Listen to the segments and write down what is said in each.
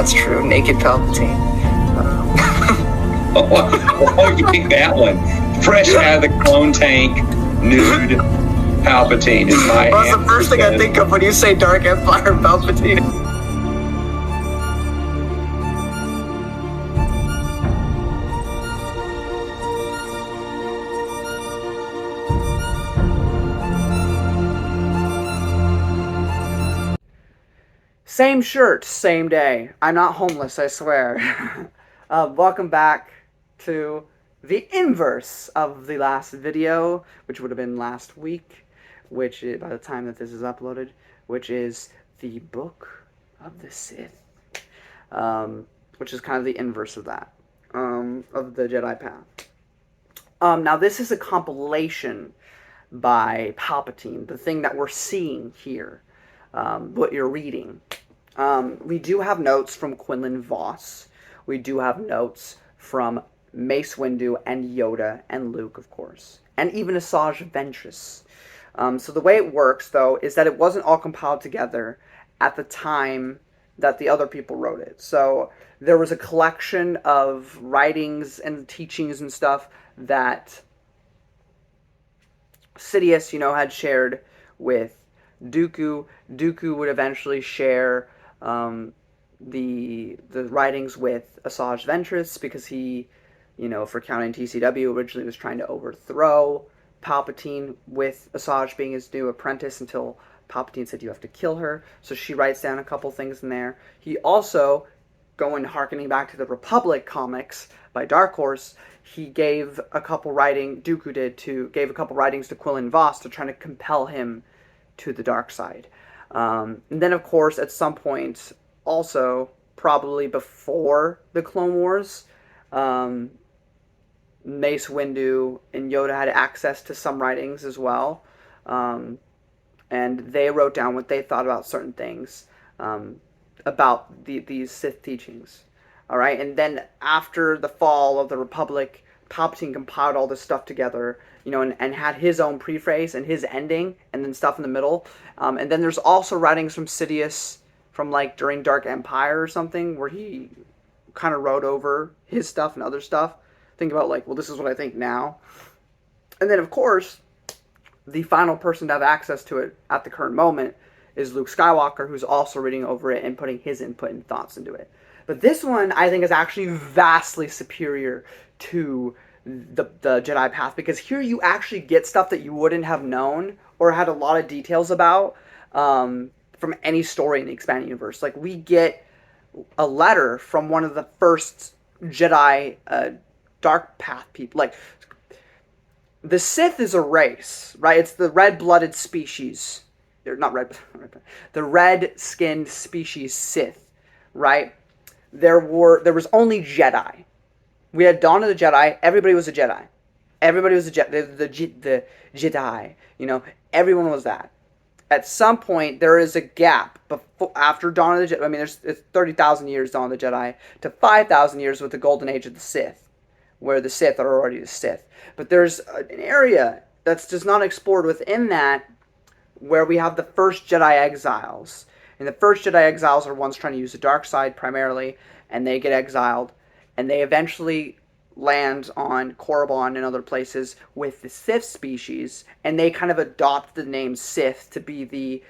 That's true. Naked Palpatine. Oh, you pick that one. Fresh out of the clone tank, nude Palpatine is my Well, that's the first thing I think of when you say Dark Empire Palpatine. Same shirt, same day. I'm not homeless, I swear. Welcome back to the inverse of the last video, which would have been last week, which is, by the time that this is uploaded, which is the Book of the Sith, which is kind of the inverse of that, of the Jedi Path. Now, this is a compilation by Palpatine, the thing that we're seeing here, what you're reading. We do have notes from Quinlan Voss. We do have notes from Mace Windu and Yoda and Luke, of course, and even Asajj Ventress. So the way it works, though, is that it wasn't all compiled together at the time that the other people wrote it. So there was a collection of writings and teachings and stuff that Sidious, had shared with Dooku. Dooku would eventually share the writings with Asajj Ventress because he, for counting TCW, originally was trying to overthrow Palpatine with Asajj being his new apprentice until Palpatine said you have to kill her. So she writes down a couple things in there. He also, harkening back to the Republic comics by Dark Horse, he gave a couple writings to Quinlan Voss to try to compel him to the dark side. And then, of course, at some point, also, probably before the Clone Wars, Mace Windu and Yoda had access to some writings as well. And they wrote down what they thought about certain things about these Sith teachings. All right, and then after the fall of the Republic, Palpatine compiled all this stuff together, and had his own preface and his ending, and then stuff in the middle. And then there's also writings from Sidious from during Dark Empire or something, where he kind of wrote over his stuff and other stuff. Think about well, this is what I think now. And then, of course, the final person to have access to it at the current moment is Luke Skywalker, who's also reading over it and putting his input and thoughts into it. But this one, I think, is actually vastly superior to the Jedi Path, because here you actually get stuff that you wouldn't have known or had a lot of details about from any story in the expanded universe. We get a letter from one of the first Jedi Dark Path people. The Sith is a race, right? It's the red-blooded species. They're not red, the red-skinned species Sith, right? There was only Jedi. We had Dawn of the Jedi. Everybody was a Jedi. Everybody was a Jedi. The Jedi. Everyone was that. At some point, there is a gap after Dawn of the Jedi. I mean, it's 30,000 years Dawn of the Jedi to 5,000 years with the Golden Age of the Sith, where the Sith are already the Sith. But there's an area that's just not explored within that, where we have the first Jedi exiles. And the first Jedi exiles are ones trying to use the dark side primarily, and they get exiled. And they eventually land on Korriban and other places with the Sith species, and they kind of adopt the name Sith to be the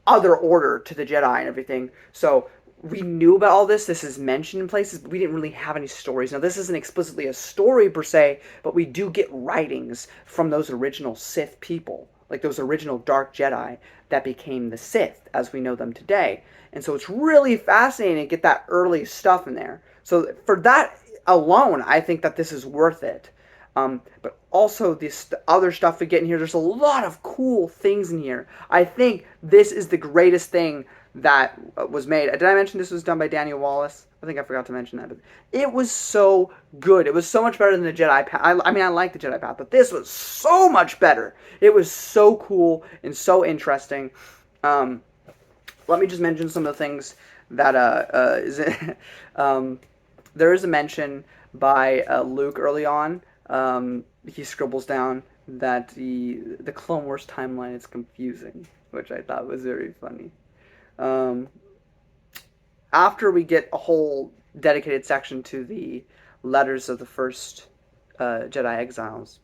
other order to the Jedi and everything. So we knew about all this. This is mentioned in places, but we didn't really have any stories. Now, this isn't explicitly a story per se, but we do get writings from those original Sith people, those original Dark Jedi that became the Sith as we know them today. And so it's really fascinating to get that early stuff in there. So for that alone, I think that this is worth it. But also this other stuff we get in here, there's a lot of cool things in here. I think this is the greatest thing that was made. Did I mention this was done by Daniel Wallace? I think I forgot to mention that. But it was so good. It was so much better than the Jedi Path. I mean, I like the Jedi Path, but this was so much better. It was so cool and so interesting. Let me just mention some of the things that there is a mention by Luke early on. He scribbles down that the Clone Wars timeline is confusing, which I thought was very funny. after we get a whole dedicated section to the letters of the first Jedi exiles,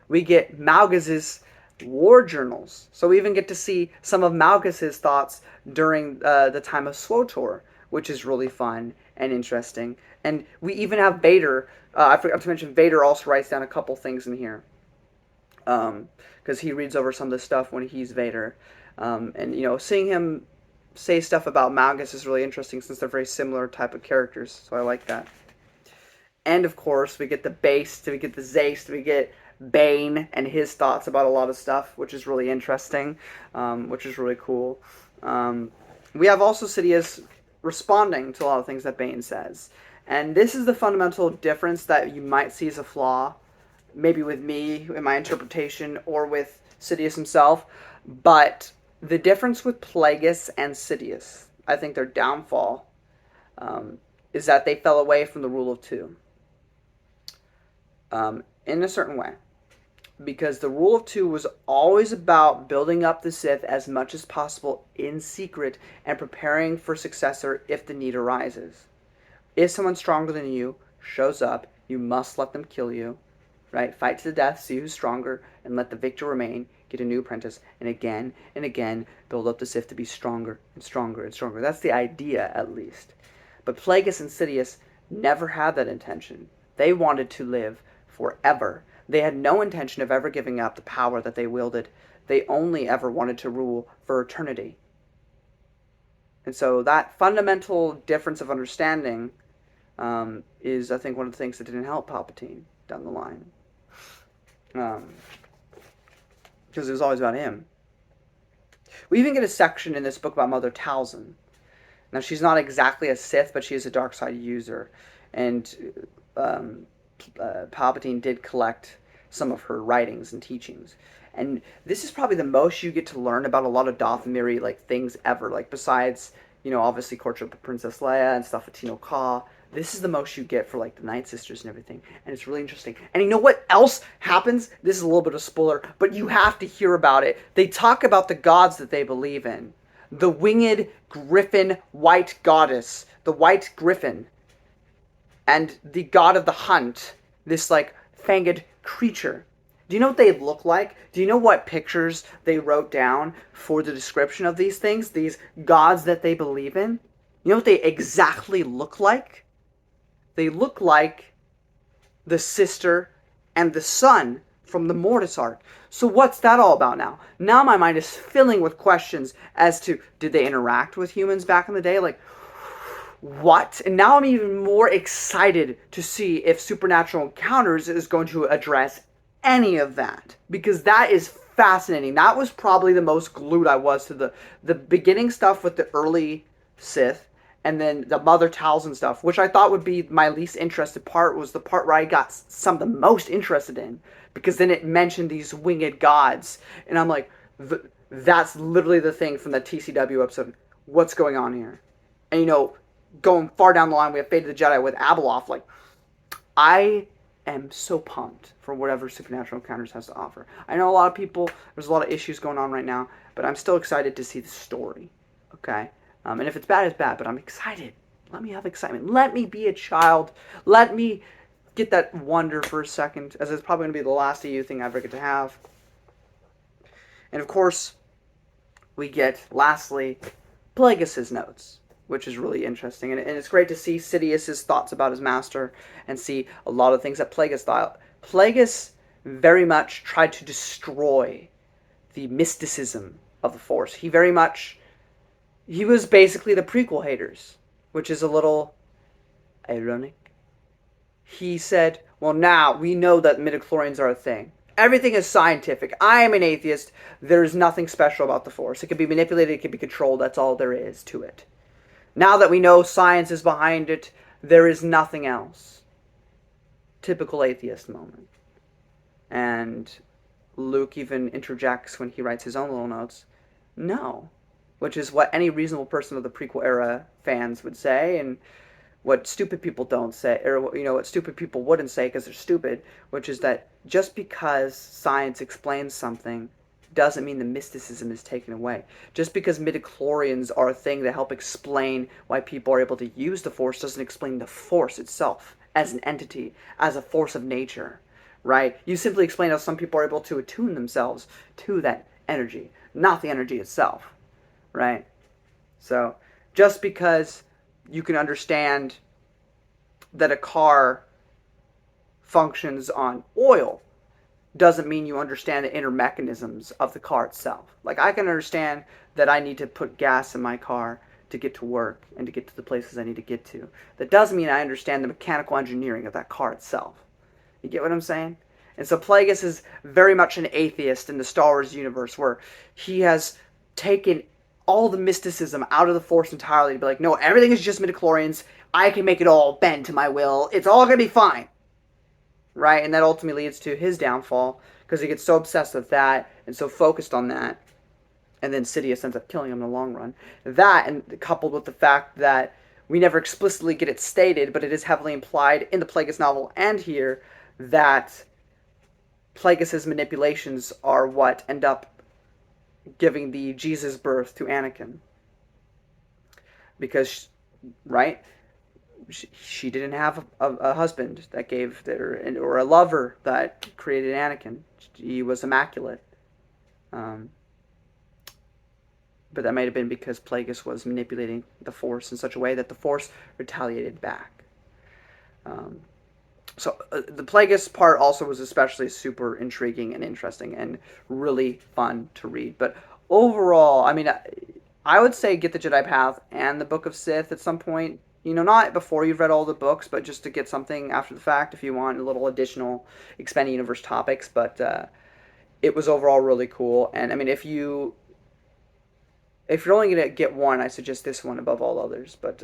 we get Malgus's war journals. So we even get to see some of Malgus's thoughts during the time of SWTOR, which is really fun and interesting. And we even have Vader. I forgot to mention, Vader also writes down a couple things in here. Because he reads over some of the stuff when he's Vader. And, seeing him say stuff about Malgus is really interesting since they're very similar type of characters. So I like that. And, of course, we get the Based, we get the Zaste, we get Bane and his thoughts about a lot of stuff, which is really interesting, which is really cool. We have also Sidious responding to a lot of things that Bane says. And this is the fundamental difference that you might see as a flaw, maybe with me, in my interpretation, or with Sidious himself. But the difference with Plagueis and Sidious, I think their downfall, is that they fell away from the rule of two. In a certain way. Because the rule of two was always about building up the Sith as much as possible in secret and preparing for successor if the need arises. If someone stronger than you shows up, you must let them kill you, right? Fight to the death, see who's stronger, and let the victor remain, get a new apprentice, and again, build up the Sith to be stronger and stronger and stronger. That's the idea, at least. But Plagueis and Sidious never had that intention. They wanted to live forever. They had no intention of ever giving up the power that they wielded. They only ever wanted to rule for eternity. And so that fundamental difference of understanding is, I think, one of the things that didn't help Palpatine down the line. Because it was always about him. We even get a section in this book about Mother Talzin. Now, she's not exactly a Sith, but she is a dark side user. And Palpatine did collect some of her writings and teachings. And this is probably the most you get to learn about a lot of Dathomiri things ever. Besides, obviously Courtship of Princess Leia and stuff with Tino Ka. This is the most you get for the Night Sisters and everything. And it's really interesting. And you know what else happens? This is a little bit of spoiler, but you have to hear about it. They talk about the gods that they believe in. The winged griffin white goddess. The white griffin. And the god of the hunt. This fanged creature. Do you know what they look like? Do you know what pictures they wrote down for the description of these things? These gods that they believe in? You know what they exactly look like? They look like the sister and the son from the Mortis arc. So what's that all about now? Now my mind is filling with questions as to, did they interact with humans back in the day? What? And now I'm even more excited to see if Supernatural Encounters is going to address any of that. Because that is fascinating. That was probably the most glued I was to the beginning stuff with the early Sith. And then the Mother Talzin stuff, which I thought would be my least interested part, was the part where I got some of the most interested in. Because then it mentioned these winged gods. And I'm like, that's literally the thing from the TCW episode. What's going on here? And going far down the line, we have Fate of the Jedi with Abeloth. I am so pumped for whatever Supernatural Encounters has to offer. I know a lot of people, there's a lot of issues going on right now, but I'm still excited to see the story. Okay? And if it's bad, it's bad, but I'm excited. Let me have excitement. Let me be a child. Let me get that wonder for a second, as it's probably going to be the last EU thing I ever get to have. And of course, we get, lastly, Plagueis' notes, which is really interesting. And it's great to see Sidious's thoughts about his master and see a lot of things that Plagueis thought. Plagueis very much tried to destroy the mysticism of the Force. He was basically the prequel haters, which is a little ironic. He said, well, now we know that midichlorians are a thing. Everything is scientific. I am an atheist. There's nothing special about the Force. It can be manipulated. It can be controlled. That's all there is to it. Now that we know science is behind it, there is nothing else. Typical atheist moment. And Luke even interjects when he writes his own little notes. No. Which is what any reasonable person of the prequel era fans would say, and what stupid people don't say, or what stupid people wouldn't say because they're stupid, which is that just because science explains something doesn't mean the mysticism is taken away. Just because midichlorians are a thing that help explain why people are able to use the Force doesn't explain the Force itself as an entity, as a force of nature, right? You simply explain how some people are able to attune themselves to that energy, not the energy itself, right? So just because you can understand that a car functions on oil doesn't mean you understand the inner mechanisms of the car itself. Like, I can understand that I need to put gas in my car to get to work and to get to the places I need to get to. That doesn't mean I understand the mechanical engineering of that car itself. You get what I'm saying? And so Plagueis is very much an atheist in the Star Wars universe, where he has taken all the mysticism out of the Force entirely to be like, no, everything is just midichlorians. I can make it all bend to my will. It's all going to be fine. Right? And that ultimately leads to his downfall, because he gets so obsessed with that and so focused on that, and then Sidious ends up killing him in the long run. That, and coupled with the fact that we never explicitly get it stated, but it is heavily implied in the Plagueis novel and here, that Plagueis' manipulations are what end up giving the Jesus birth to Anakin. Because, right? She didn't have a husband that gave her, or a lover that created Anakin. He was immaculate. But that might have been because Plagueis was manipulating the Force in such a way that the Force retaliated back. So the Plagueis part also was especially super intriguing and interesting and really fun to read. But overall, I mean, I would say get the Jedi Path and the Book of Sith at some point. You know, not before you've read all the books, but just to get something after the fact if you want a little additional expanded universe topics. But it was overall really cool. And I mean, if you're only going to get one, I suggest this one above all others. But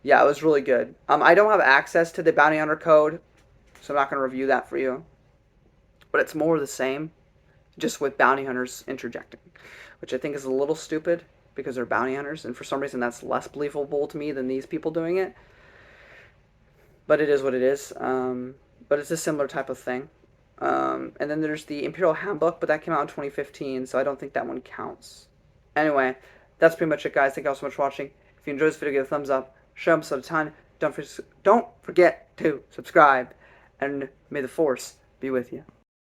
yeah, it was really good. I don't have access to the Bounty Hunter code, so I'm not going to review that for you. But it's more of the same, just with bounty hunters interjecting, which I think is a little stupid, because they're bounty hunters, and for some reason that's less believable to me than these people doing it. But it is what it is. But it's a similar type of thing. And then there's the Imperial Handbook, but that came out in 2015, so I don't think that one counts. Anyway, that's pretty much it, guys. Thank you all so much for watching. If you enjoyed this video, give it a thumbs up. Show them a ton. Don't forget to subscribe, and may the Force be with you.